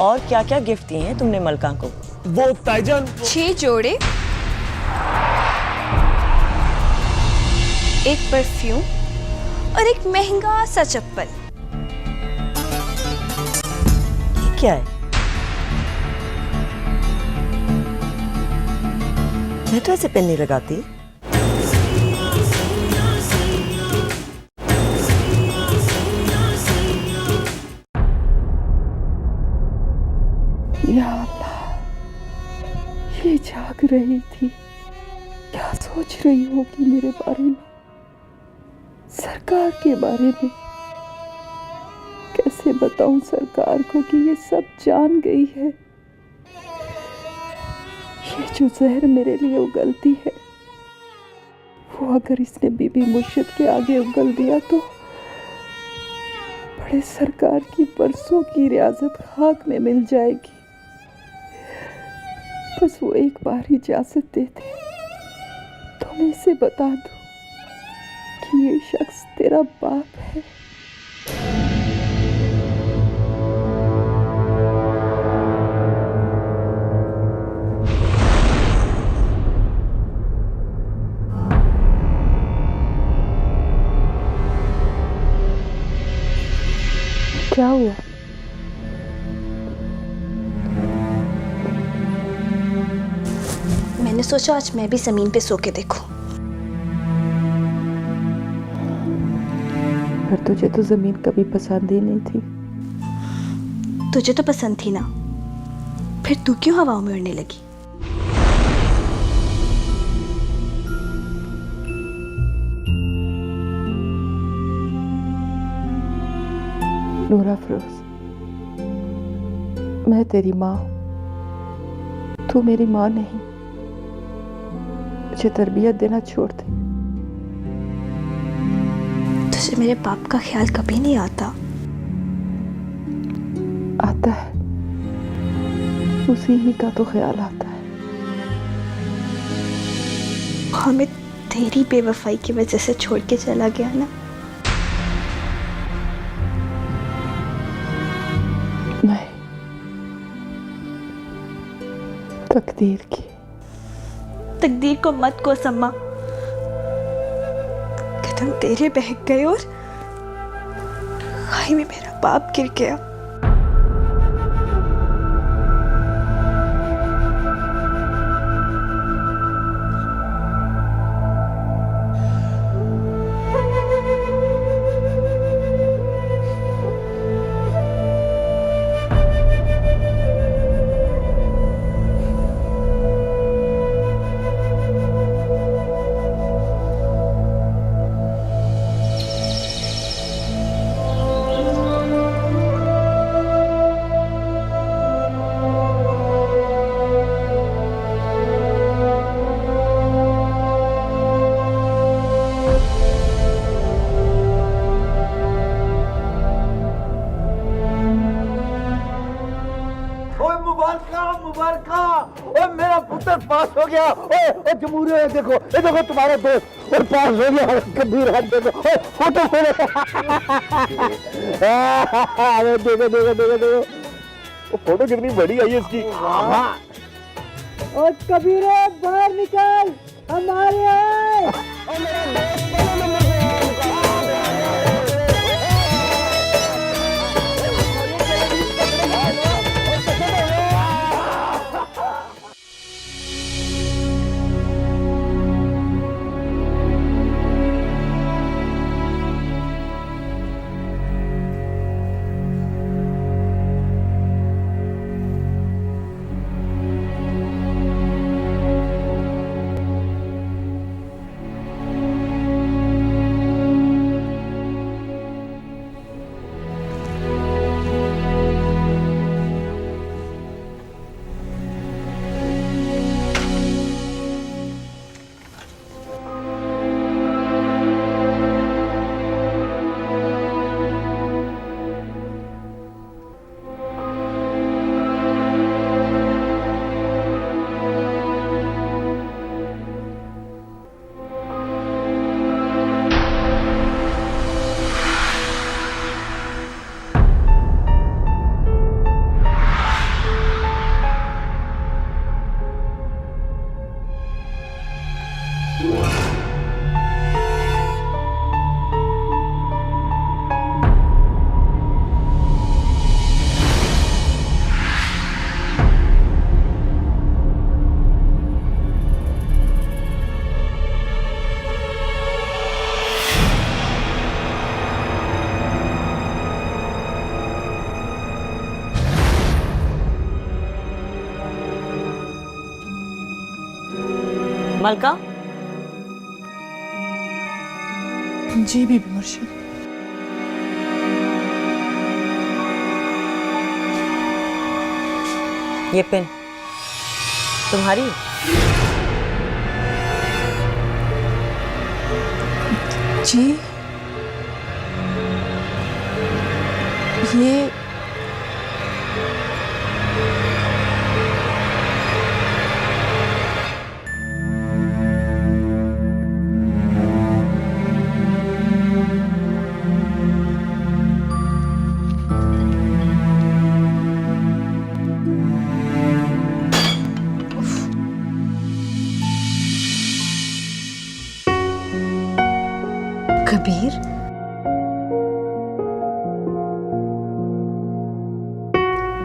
और क्या क्या गिफ्ट दिए हैं तुमने मलका को? वो ताईजान 6 जोड़े, एक परफ्यूम और एक महंगा सा चप्पल। ये क्या है? मैं तो ऐसे पेन नहीं लगाती। या अल्लाह, ये जाग रही थी, क्या सोच रही होगी मेरे बारे में, सरकार के बारे में। कैसे बताऊं सरकार को कि ये सब जान गई है। ये जो जहर मेरे लिए उगलती है, वो अगर इसने बीबी मुर्शिद के आगे उगल दिया तो बड़े सरकार की बरसों की रियासत खाक में मिल जाएगी। बस वो एक बार इजाजत दे दे तो मैं इसे बता दूं कि ये शख्स तेरा बाप है। क्या हुआ? मैंने सोचा आज मैं भी जमीन पे सो के देखूं। पर तुझे तो जमीन कभी पसंद ही नहीं थी। तुझे तो पसंद थी ना, फिर तू क्यों हवाओं में उड़ने लगी? नूरा फिरोज, मैं तेरी माँ हूं, तू मेरी माँ नहीं। मुझे तरबियत देना छोड़ दे। तुझे मेरे बाप का ख्याल कभी नहीं आता? आता है, उसी ही का तो ख्याल आता है। हमें तेरी बेवफाई की वजह से छोड़ के चला गया ना। नहीं, तकदीर की। तकदीर को मत को सम्मा, कदम तेरे बहक गए और खाई में मेरा बाप गिर गया। मेरा पुत्र पास हो गया। ओए जमहूरियत देखो, ये देखो तुम्हारा दोस्त और पास हो गया। कबीर हाथ देखो, फोटो देखो देखो देखो देखो, वो फोटो कितनी बड़ी आई है इसकी। और कबीर बाहर निकल, हमारे आए। मलका, जी बीबी मुर्शिद। ये पेन तुम्हारी? जी ये कबीर,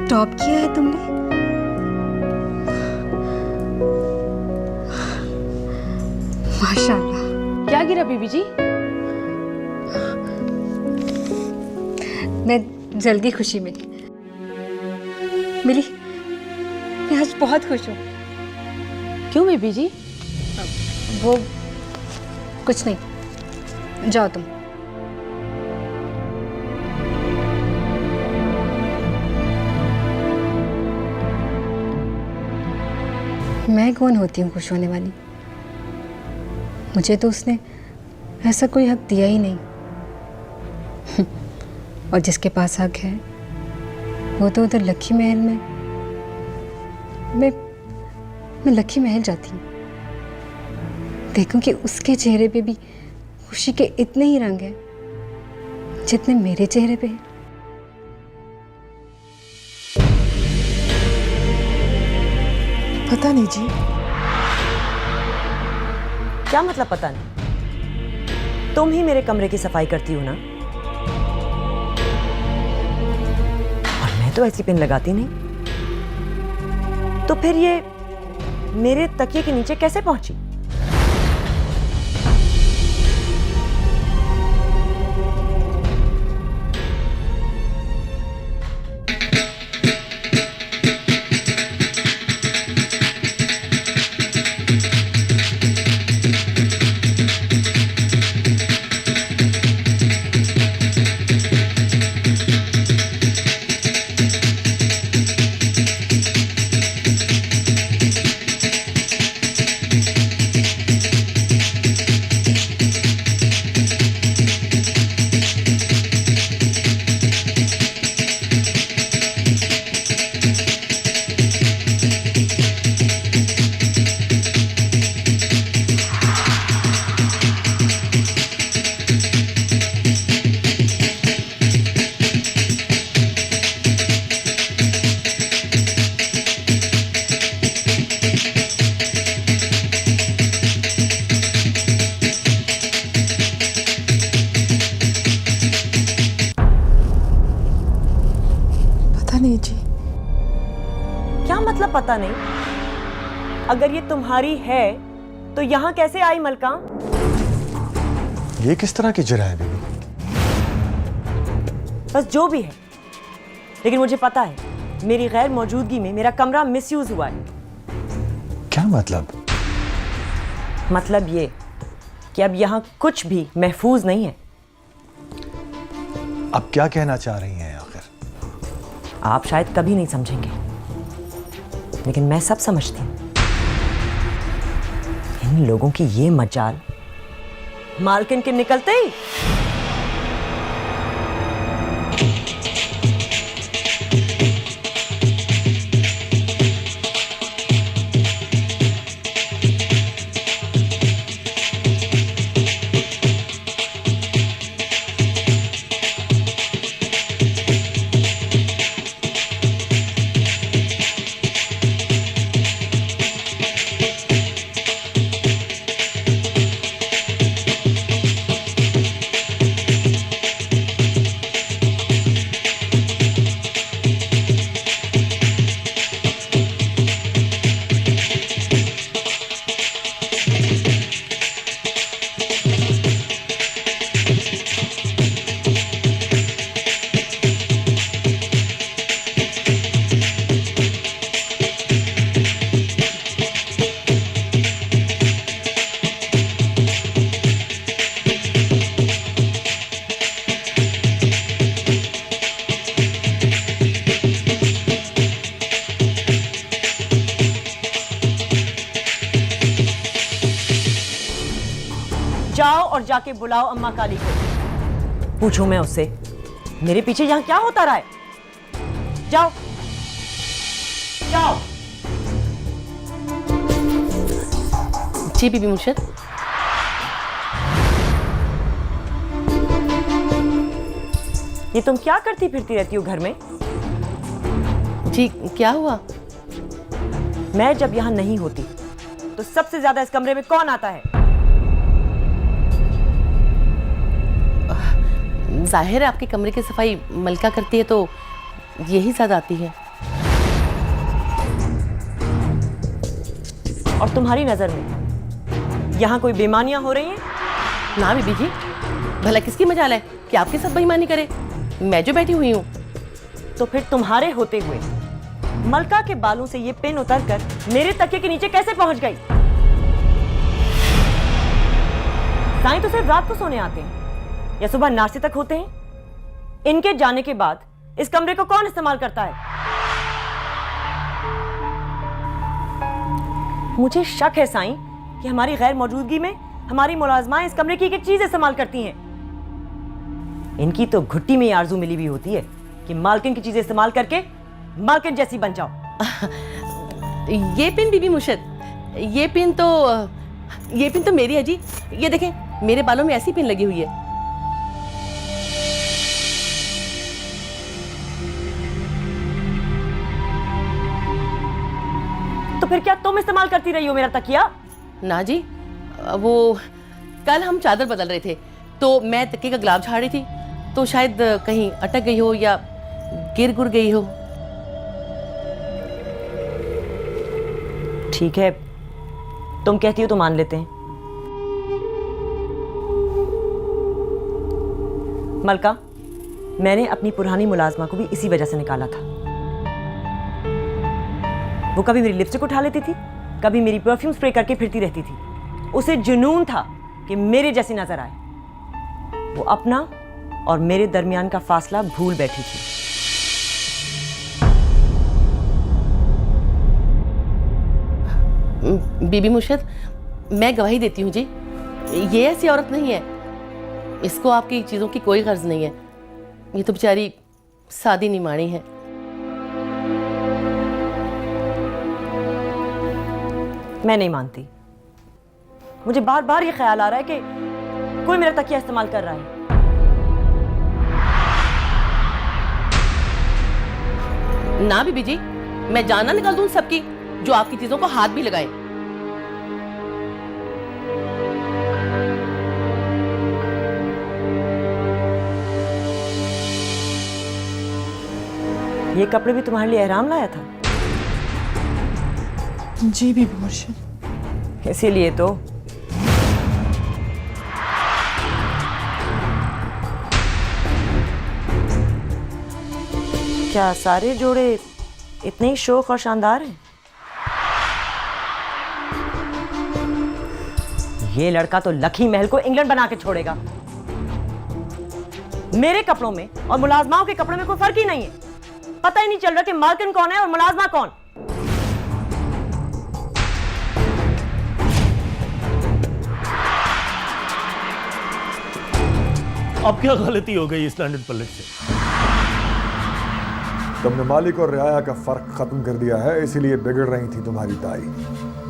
टॉप किया है तुमने। माशाल्लाह। क्या गिरा बीबी जी? मैं जल्दी खुशी मिली। मैं आज बहुत खुश हूँ। क्यों बीबी जी? वो कुछ नहीं, जाओ तुम। मैं कौन होती हूँ खुश होने वाली? मुझे तो उसने ऐसा कोई हक दिया ही नहीं। और जिसके पास हक है वो तो उधर लक्की महल में। मैं लक्की महल जाती हूँ, देखूं कि उसके चेहरे पे भी खुशी के इतने ही रंग हैं जितने मेरे चेहरे पे हैं। पता नहीं जी। क्या मतलब पता नहीं? तुम ही मेरे कमरे की सफाई करती हो ना, और मैं तो ऐसी पिन लगाती नहीं। तो फिर ये मेरे तकिए के नीचे कैसे पहुंची? पता नहीं जी। क्या मतलब पता नहीं? अगर ये तुम्हारी है तो यहां कैसे आई मलका? ये किस तरह की जरा है बीबी? बस जो भी है, लेकिन मुझे पता है मेरी गैर मौजूदगी में मेरा कमरा मिसयूज हुआ है। क्या मतलब? मतलब ये कि अब यहां कुछ भी महफूज नहीं है। अब क्या कहना चाह रही हैं आखिर? आप शायद कभी नहीं समझेंगे, लेकिन मैं सब समझती हूँ। इन लोगों की ये मजाल मालकिन के निकलते ही और जाके बुलाओ अम्मा काली को। पूछूं मैं उससे मेरे पीछे यहां क्या होता रहा है। जाओ जाओ। जी बीबी मुर्शिद। ये तुम क्या करती फिरती रहती हो घर में? जी क्या हुआ? मैं जब यहां नहीं होती तो सबसे ज्यादा इस कमरे में कौन आता है? जाहिर है आपके कमरे की सफाई मलका करती है तो यही ज्यादा आती है। और तुम्हारी नजर में यहां कोई बेईमानियां हो रही हैं? ना बीबी जी, भला किसकी मजाल है कि आपके साथ बेईमानी करे? मैं जो बैठी हुई हूँ। तो फिर तुम्हारे होते हुए मलका के बालों से ये पिन उतरकर मेरे तकिए के नीचे कैसे पहुंच गई? साईं तो सिर्फ रात को सोने आते हैं या सुबह नाश्ते तक होते हैं। इनके जाने के बाद इस कमरे को कौन इस्तेमाल करता है? मुझे शक है साईं कि हमारी गैर मौजूदगी में हमारी मुलाजमाएं इस कमरे की एक चीज इस्तेमाल करती हैं। इनकी तो घुट्टी में आरजू मिली भी होती है कि मालकिन की चीजें इस्तेमाल करके मालकिन जैसी बन जाओ। ये पिन बीबी मुर्शिद, ये पिन तो मेरी है जी। ये देखें मेरे बालों में ऐसी पिन लगी हुई है। तो फिर क्या तुम इस्तेमाल करती रही हो मेरा तकिया? ना जी, वो कल हम चादर बदल रहे थे तो मैं तकिए का गुलाब झाड़ रही थी तो शायद कहीं अटक गई हो या गिर गुर गई हो। ठीक है, तुम कहती हो तो मान लेते हैं। मलका, मैंने अपनी पुरानी मुलाजमा को भी इसी वजह से निकाला था। वो कभी मेरी लिपस्टिक उठा लेती थी, कभी मेरी परफ्यूम स्प्रे करके फिरती रहती थी। उसे जुनून था कि मेरे जैसी नजर आए। वो अपना और मेरे दरमियान का फासला भूल बैठी थी। बीबी मुर्शिद, मैं गवाही देती हूँ जी, ये ऐसी औरत नहीं है। इसको आपकी चीजों की कोई गर्ज नहीं है। ये तो बेचारी सादी निमाणी है। मैं नहीं मानती। मुझे बार बार ये ख्याल आ रहा है कि कोई मेरा तकिया इस्तेमाल कर रहा है। ना बीबी जी, मैं जान ना निकाल दूं सबकी जो आपकी चीजों को हाथ भी लगाए। ये कपड़े भी तुम्हारे लिए एहराम लाया था? जी बीबी मुर्शिद। इसीलिए तो क्या सारे जोड़े इतने ही शौक और शानदार हैं? ये लड़का तो लखी महल को इंग्लैंड बना के छोड़ेगा। मेरे कपड़ों में और मुलाजमाओं के कपड़ों में कोई फर्क ही नहीं है। पता ही नहीं चल रहा कि मालकिन कौन है और मुलाजमा कौन। अब क्या गलती हो गई इस लंदन पलट से? तुमने मालिक और रियाया का फर्क खत्म कर दिया है, इसीलिए बिगड़ रही थी तुम्हारी ताई।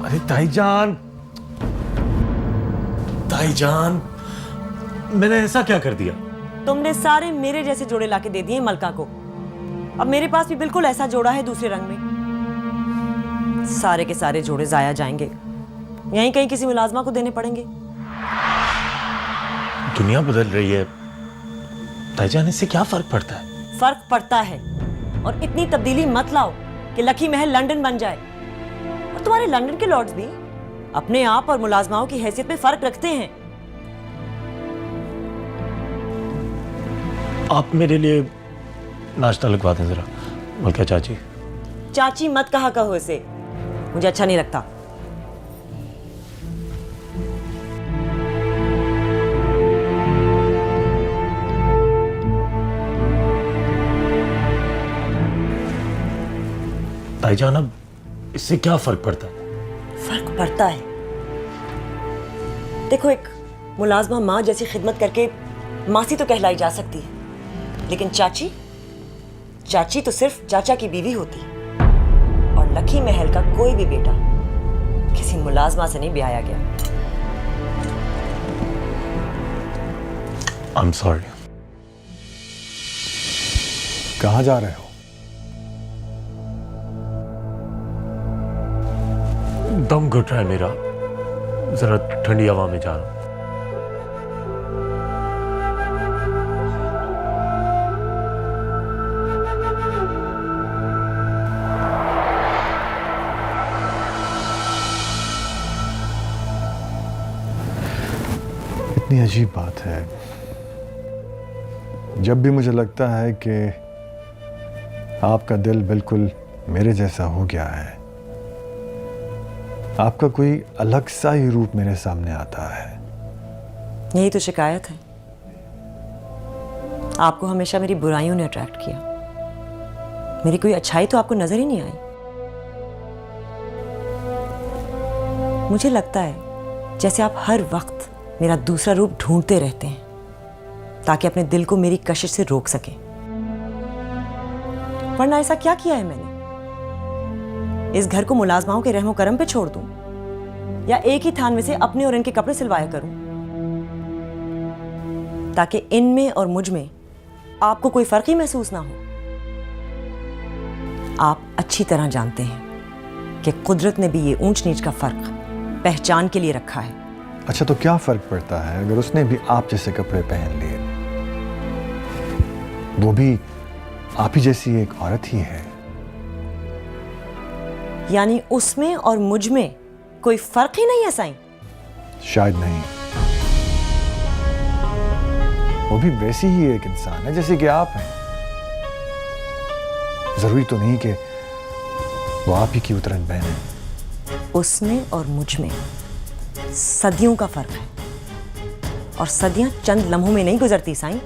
अरे ताईजान, मैंने ऐसा क्या कर दिया? तुमने सारे मेरे जैसे जोड़े लाके दे दिए मलका को। अब मेरे पास भी बिल्कुल ऐसा जोड़ा है दूसरे रंग में। सारे के सारे जोड़े जाया जाएंगे, यहीं कहीं किसी मुलाजमा को देने पड़ेंगे। दुनिया बदल रही है ताईजान, इससे क्या फर्क पड़ता है? फर्क पड़ता है, और इतनी तब्दीली मत लाओ कि लखी महल लंदन बन जाए। और तुम्हारे लंदन के लॉर्ड्स भी अपने आप और मुलाजमाओं की हैसियत में फर्क रखते हैं। आप मेरे लिए नाश्ता लगवा दें जरा। मलका चाची। चाची मत कहा कहो इसे, मुझे अच्छा नहीं लगता। ताईजान, अब इससे क्या फर्क पड़ता है? फर्क पड़ता है। देखो, एक मुलाजमा माँ जैसी खिदमत करके मासी तो कहलाई जा सकती है, लेकिन चाची चाची तो सिर्फ चाचा की बीवी होती है। और लकी महल का कोई भी बेटा किसी मुलाजमा से नहीं ब्याया गया। I'm sorry. कहाँ जा रहे हो? दम घुट रहा है मेरा, जरा ठंडी हवा में जा रहा हूं। इतनी अजीब बात है, जब भी मुझे लगता है कि आपका दिल बिल्कुल मेरे जैसा हो गया है, आपका कोई अलग सा ही रूप मेरे सामने आता है। यही तो शिकायत है। आपको हमेशा मेरी बुराइयों ने अट्रैक्ट किया, मेरी कोई अच्छाई तो आपको नजर ही नहीं आई। मुझे लगता है जैसे आप हर वक्त मेरा दूसरा रूप ढूंढते रहते हैं ताकि अपने दिल को मेरी कशिश से रोक सकें। वरना ऐसा क्या किया है मैंने? इस घर को मुलाजमाओं के रहमो करम पे छोड़ दूं या एक ही थान में से अपने और इनके कपड़े सिलवाया करूं ताकि इनमें और मुझ में आपको कोई फर्क ही महसूस ना हो। आप अच्छी तरह जानते हैं कि कुदरत ने भी ये ऊंच नीच का फर्क पहचान के लिए रखा है। अच्छा, तो क्या फर्क पड़ता है अगर उसने भी आप जैसे कपड़े पहन लिए? वो भी आप ही जैसी एक औरत ही है। यानी उसमें और मुझ में कोई फर्क ही नहीं है साईं? शायद नहीं। वो भी वैसी ही एक इंसान है जैसे कि आप हैं। जरूरी तो नहीं कि वो आप ही की उतरन बहन है। उसमें और मुझ में सदियों का फर्क है, और सदियां चंद लम्हों में नहीं गुजरती साईं।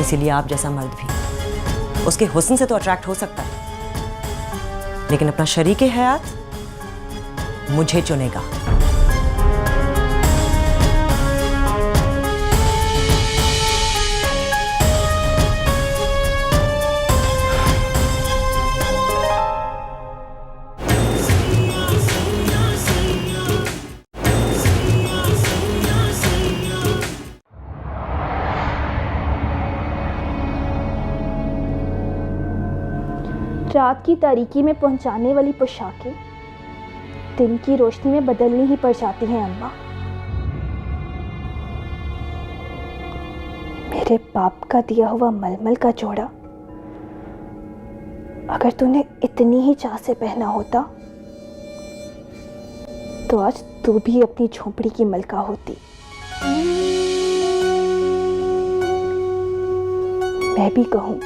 इसीलिए आप जैसा मर्द भी उसके हुस्न से तो अट्रैक्ट हो सकता है, लेकिन अपना शरीके हयात मुझे चुनेगा। रात की तारीकी में पहुंचाने वाली पोशाकें दिन की रोशनी में बदलनी ही पड़ जाती हैं अम्मा। मेरे बाप का दिया हुआ मलमल का जोड़ा अगर तूने इतनी ही चाह से पहना होता तो आज तू भी अपनी झोपड़ी की मलका होती। मैं भी कहूं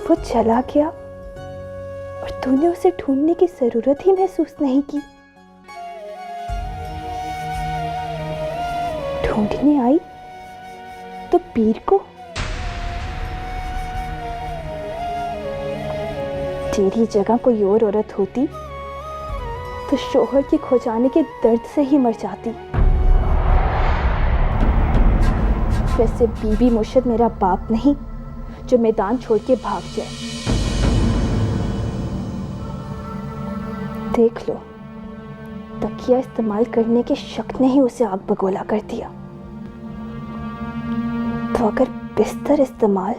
वो चला गया और तूने उसे ढूंढने की जरूरत ही महसूस नहीं की। ढूंढने आई तो पीर को। तेरी जगह कोई और औरत होती तो शोहर के खो जाने के दर्द से ही मर जाती। वैसे बीबी मुर्शिद मेरा बाप नहीं जो मैदान छोड़ के भाग जाए। देख लो, तकिया इस्तेमाल करने के शक ने ही उसे आग बगोला कर दिया। तो अगर बिस्तर इस्तेमाल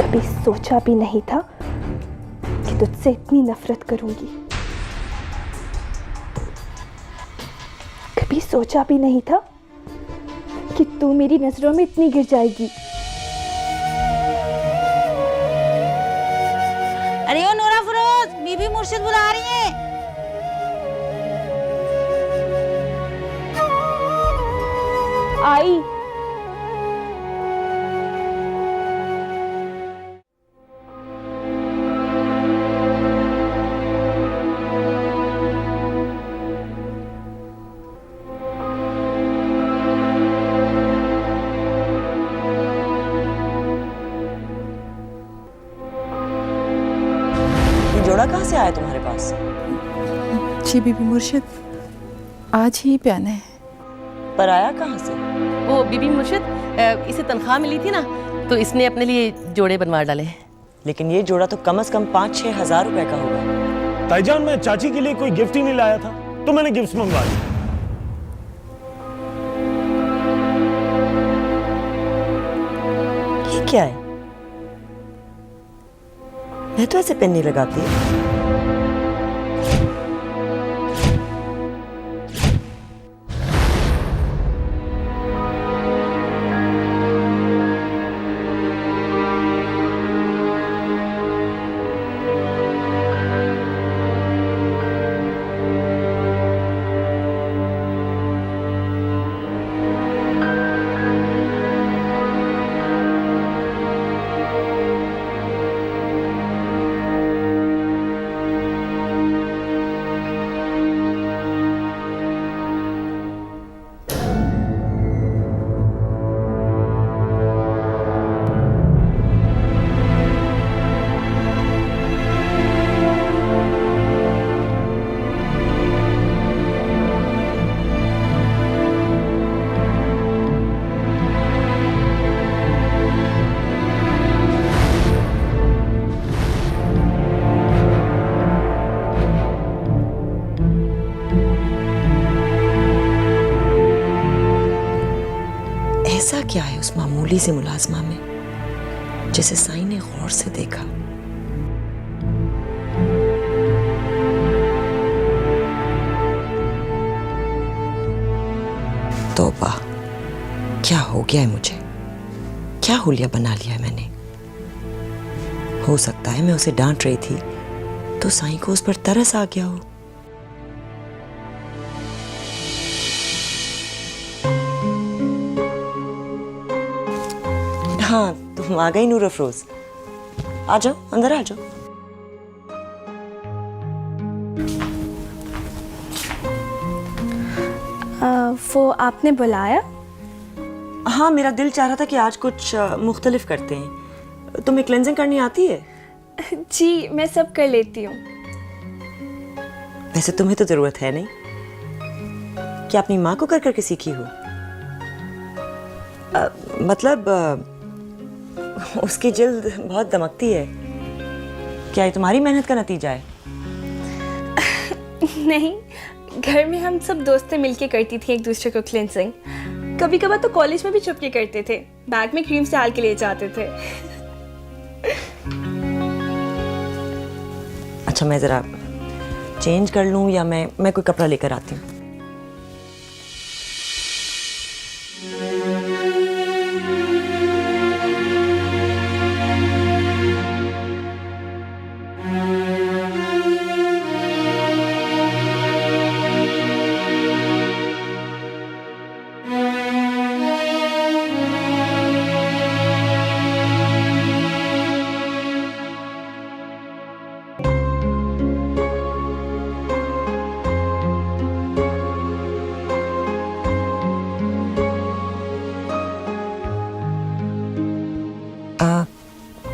कभी सोचा भी नहीं था कि तुझसे इतनी नफरत करूंगी। कभी सोचा भी नहीं था कि तू मेरी नजरों में इतनी गिर जाएगी। अरे ओ नूरा फरोज, बीबी मुर्शिद बुला रही है। आई वापस। जी बीबी मुर्शिद, आज ही पहने है। पर आया कहाँ से? वो बीबी मुर्शिद, इसे तनख्वाह मिली थी ना, तो इसने अपने लिए जोड़े बनवा डाले। लेकिन ये जोड़ा तो कम से कम 5-6 हज़ार रुपए का होगा। ताईजान, मैं चाची के लिए कोई गिफ्ट ही नहीं लाया था, तो मैंने गिफ्ट मंगवा लिए। ये क्या है? मैं तो ऐसे पेन नहीं लगाती। ऐसा क्या है उस मामूली से मुलाजमा में जिसे साईं ने गौर से देखा? तौबा, क्या हो गया है मुझे? क्या हुलिया बना लिया है मैंने? हो सकता है मैं उसे डांट रही थी तो साईं को उस पर तरस आ गया हो। हाँ, तुम आ गई नूर अफरोज। आ जाओ, अंदर आ जाओ। वो आपने बुलाया? हाँ, मेरा दिल चाह रहा था कि आज कुछ मुख्तलिफ करते हैं। तुम्हें क्लेंजिंग करनी आती है? जी, मैं सब कर लेती हूँ। वैसे तुम्हें तो जरूरत है नहीं। क्या अपनी माँ को कर करके सीखी हो? मतलब उसकी जिल्द बहुत दमकती है। क्या ये तुम्हारी मेहनत का नतीजा है? नहीं, घर में हम सब दोस्तें मिलके करती थी एक दूसरे को क्लेंजिंग। कभी कभार तो कॉलेज में भी छुप के करते थे, बैग में क्रीम से डाल के ले जाते थे। अच्छा, मैं जरा चेंज कर लूं या मैं कोई कपड़ा लेकर आती हूँ।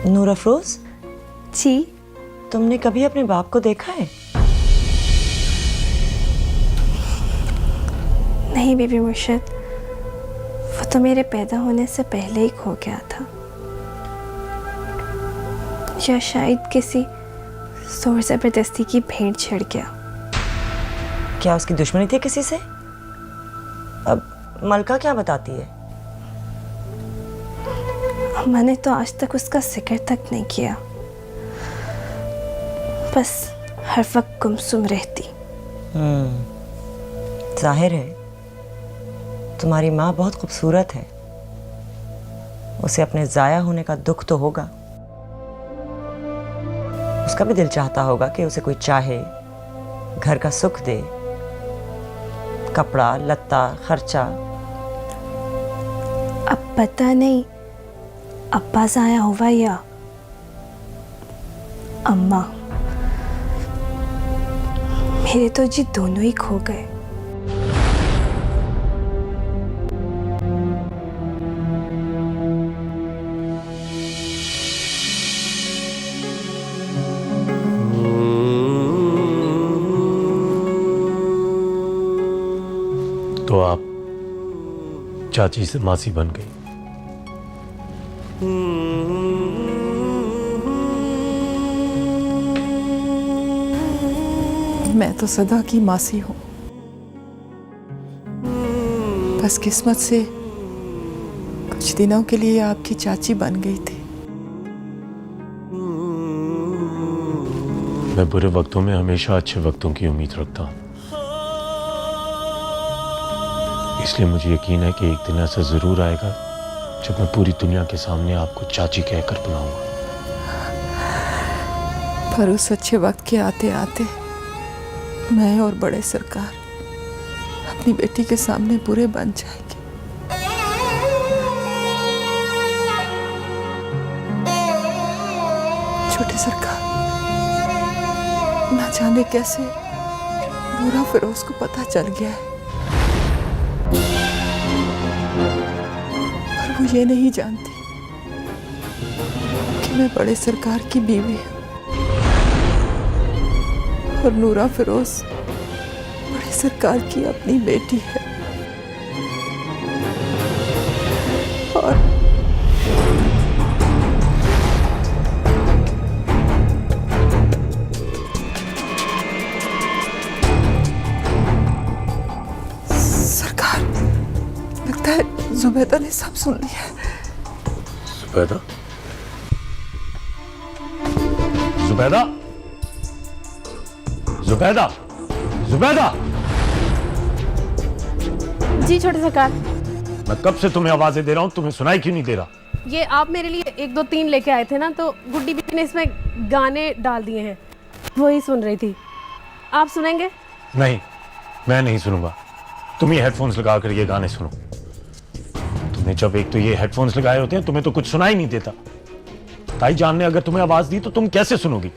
नूर अफरोज जी, तुमने कभी अपने बाप को देखा है? नहीं बीबी मुर्शिद, वो तो मेरे पैदा होने से पहले ही खो गया था, या शायद किसी जोर जबरदस्ती की भेंट छिड़ गया। क्या उसकी दुश्मनी थी किसी से? अब मलका क्या बताती है? मैंने तो आज तक उसका जिक्र तक नहीं किया, बस हर वक्त गुमसुम रहती। जाहिर है तुम्हारी माँ बहुत खूबसूरत है। उसे अपने जाया होने का दुख तो होगा। उसका भी दिल चाहता होगा कि उसे कोई चाहे, घर का सुख दे, कपड़ा लत्ता खर्चा। अब पता नहीं अब्बा जाया हुआ या अम्मा। मेरे तो जी दोनों ही खो गए। तो आप चाची से मासी बन गई। मैं तो सदा की मासी हूं, बस किस्मत से कुछ दिनों के लिए आपकी चाची बन गई थी। मैं बुरे वक्तों में हमेशा अच्छे वक्तों की उम्मीद रखता हूं, इसलिए मुझे यकीन है कि एक दिन ऐसा जरूर आएगा जब मैं पूरी दुनिया के सामने आपको चाची कहकर बुलाऊंगा। पर उस अच्छे वक्त के आते आते मैं और बड़े सरकार अपनी बेटी के सामने बुरे बन जाएंगे। छोटे सरकार, ना जाने कैसे नूरा फिरोज को पता चल गया है, पर वो ये नहीं जानती कि मैं बड़े सरकार की बीवी हूँ और नूरा फिरोज बड़े सरकार की अपनी बेटी है। और सरकार, लगता है जुबैदा ने सब सुन लिया है। जुबैदा? जुबैदा? जुबैदा? जुबैदा? जी छोटे सरकार। मैं कब से तुम्हें आवाजें दे रहा हूं, तुम्हें सुनाई क्यों नहीं दे रहा? ये आप मेरे लिए 1 2 3 लेके आए थे ना, तो गुड्डी बीबी ने इसमें गाने डाल दिए हैं, वही सुन रही थी। आप सुनेंगे? नहीं, मैं नहीं सुनूंगा। तुम ही हेडफोन्स लगा कर ये गाने सुनो। तुमने जब एक तो ये हेडफोन्स लगाए होते हैं, तुम्हें तो कुछ सुनाई नहीं देता। ताई जान ने अगर तुम्हें आवाज दी तो तुम कैसे सुनोगी?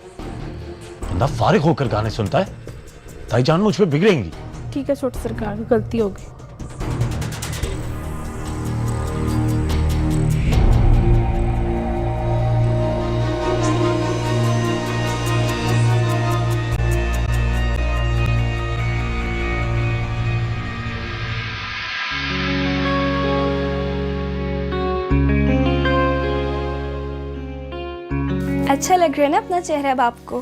बंदा फारिग होकर गाने सुनता है। ताई जान मुझ पे बिगड़ेंगी। ठीक है छोटे सरकार, गलती हो गई। अच्छा लग रहा है ना अपना चेहरा बाप को?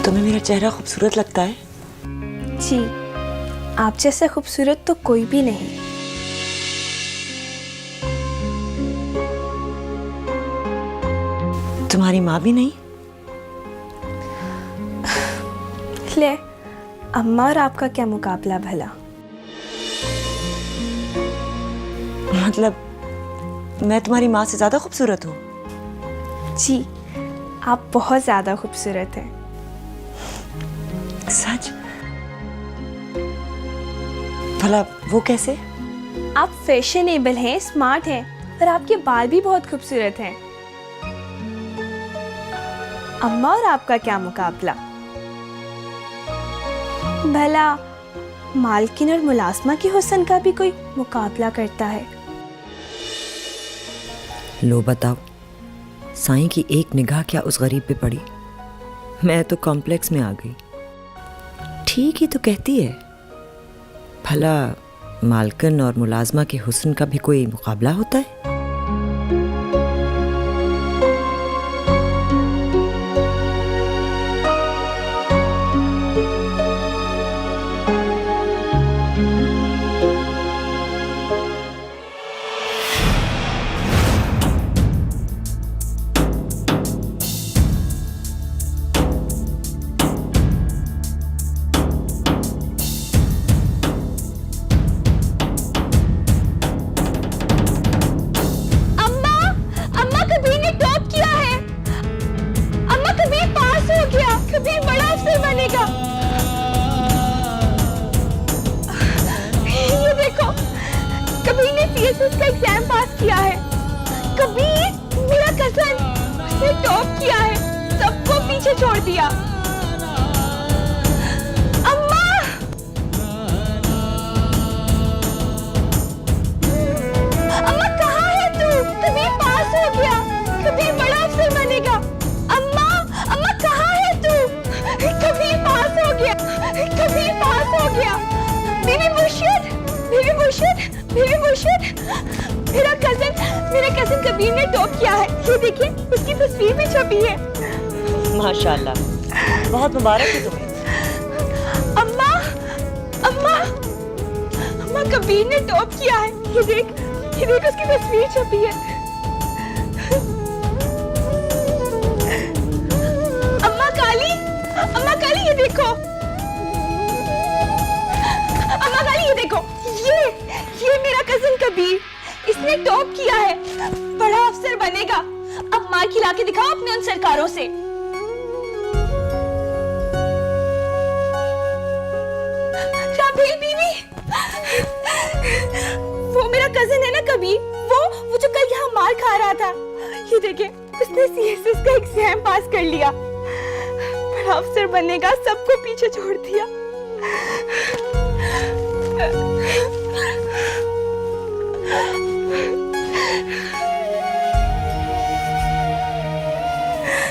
तुम्हें मेरा चेहरा खूबसूरत लगता है? जी, आप जैसा खूबसूरत तो कोई भी नहीं। तुम्हारी माँ भी नहीं? ले, अम्मा और आपका क्या मुकाबला भला? मतलब मैं तुम्हारी माँ से ज्यादा खूबसूरत हूँ? जी, आप बहुत ज्यादा खूबसूरत हैं। सच? भला वो कैसे? आप फैशनेबल हैं, स्मार्ट हैं और आपके बाल भी बहुत खूबसूरत हैं। अम्मा और आपका क्या मुकाबला? भला मालकिन और मुलाजमा की हुस्न का भी कोई मुकाबला करता है? लो बताओ, साईं की एक निगाह क्या उस गरीब पे पड़ी? मैं तो कॉम्प्लेक्स में आ गई। ठीक ही तो कहती है। भला मालकिन और मुलाजमा के हुस्न का भी कोई मुकाबला होता है? कभी बड़ा अफसर बनेगा। ये देखो, कभी ने सीएसएस का एग्जाम पास किया है, कभी मेरा कजन उसने टॉप किया है, सबको पीछे छोड़ दिया। अम्मा, अम्मा कहाँ है तू? कभी पास हो गया, कभी बड़ा अफसर बनेगा। अम्मा, अम्मा कहाँ है तू? कभी पास हो गया। कजिन कबीर ने टॉप किया है। ये देखिए, उसकी तस्वीर भी छपी है। माशाल्लाह, बहुत मुबारक है तुम्हें। अम्मा, अम्मा, अम्मा, कबीर ने टॉप किया है। ये देख उसकी तस्वीर छपी है। अम्मा काली, ये देखो। अम्मा काली, ये देखो, ये मेरा कजिन कबीर, इसने टॉप किया है। बड़ा अफसर बनेगा। अब मार खिला के दिखाओ अपने उन सरकारों से। राबेल बीवी, वो मेरा कजिन है ना कबीर, वो जो कल यहाँ मार खा रहा था। ये देखिए, उसने सीएसएस का एग्जाम पास कर लिया। बड़ा अफसर बनेगा, सबको पीछे छोड़ दिया।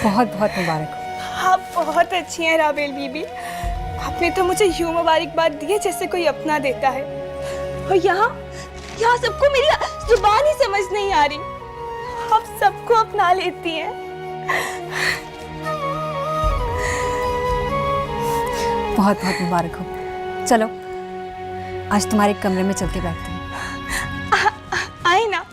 बहुत बहुत मुबारक हो। आप बहुत अच्छी हैं राबेल बीबी। आपने तो मुझे यूं मुबारकबाद दी है जैसे कोई अपना देता है। और यहाँ सबको मेरी जुबान ही समझ नहीं आ रही। आप सबको अपना लेती हैं। बहुत बहुत मुबारक हो। चलो आज तुम्हारे कमरे में चल के बैठते हैं। आए ना।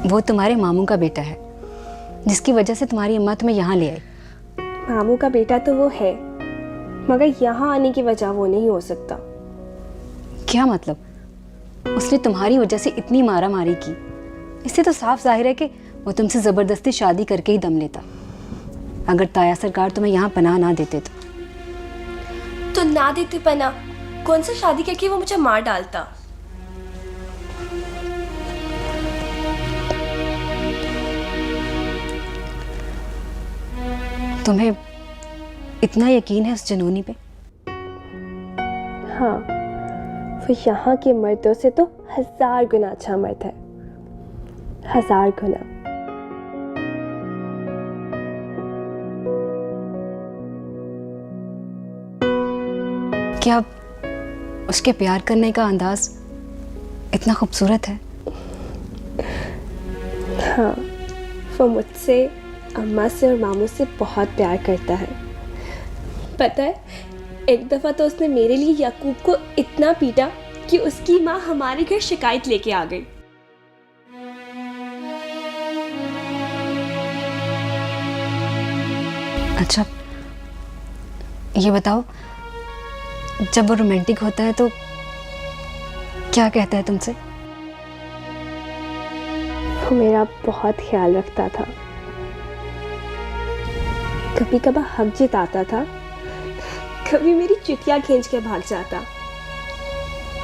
वो तुम्हारे मामू का बेटा है, जिसकी वजह से तुम्हारी अम्मा तुम्हें यहाँ ले आई। मामू का बेटा तो वो है, मगर यहाँ आने की वजह वो नहीं हो सकता। क्या मतलब? उसने तुम्हारी वजह से इतनी मारा मारी की, इससे तो साफ जाहिर है कि वो तुमसे ज़बरदस्ती शादी करके ही दम लेता। अगर ताया सरकार तुम्हें यहाँ पनाह ना देते तो ना देते पनाह, कौन सा शादी करके वो मुझे मार डालता। तुम्हें इतना यकीन है उस जनूनी पे? हाँ, वो यहाँ के मर्दों से तो 1000 गुना अच्छा मर्द है। 1000 गुना। क्या उसके प्यार करने का अंदाज इतना खूबसूरत है? हाँ, वो मुझसे, अम्मा से और मामू से बहुत प्यार करता है। पता है, एक दफ़ा तो उसने मेरे लिए याकूब को इतना पीटा कि उसकी माँ हमारे घर शिकायत लेके आ गई। अच्छा, ये बताओ, जब वो रोमांटिक होता है तो क्या कहता है तुमसे? वो मेरा बहुत ख्याल रखता था। कभी कभार हक जिताता था, कभी मेरी चुटिया खींच के भाग जाता।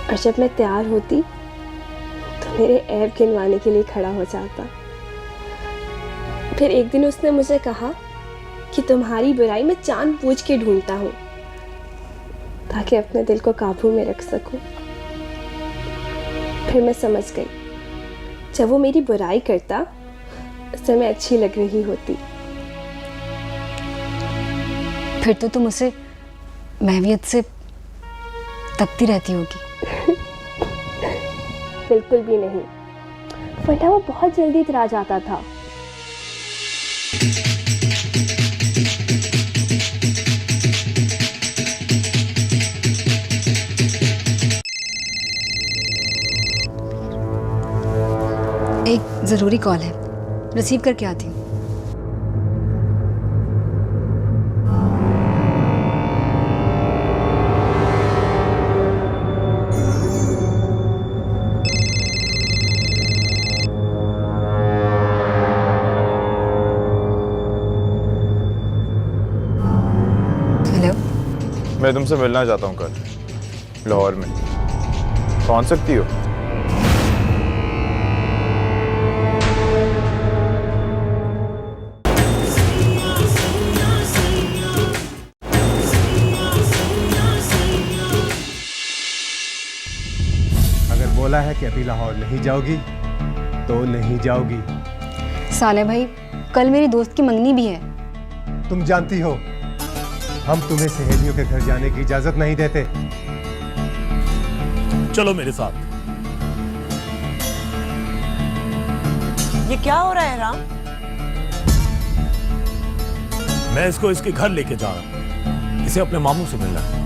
और जब मैं तैयार होती तो मेरे ऐब गिनवाने के लिए खड़ा हो जाता। फिर एक दिन उसने मुझे कहा कि तुम्हारी बुराई मैं जानबूझ के ढूंढता हूँ ताकि अपने दिल को काबू में रख सकूं। फिर मैं समझ गई, जब वो मेरी बुराई करता उससे मैं अच्छी लग रही होती। फिर तो तुम उसे महवियत से तकती रहती होगी। बिल्कुल भी नहीं, वरना वो बहुत जल्दी इतरा जाता था। एक ज़रूरी कॉल है, रिसीव करके आती हूँ। मैं तुमसे मिलना चाहता हूँ कल लाहौर में। पहुँच सकती हो? अगर बोला है कि अभी लाहौर नहीं जाओगी तो नहीं जाओगी। साले भाई, कल मेरी दोस्त की मंगनी भी है। तुम जानती हो हम तुम्हें सहेलियों के घर जाने की इजाजत नहीं देते। चलो मेरे साथ। ये क्या हो रहा है राम? मैं इसको इसके घर लेके जा रहा हूं। इसे अपने मामू से मिलना है।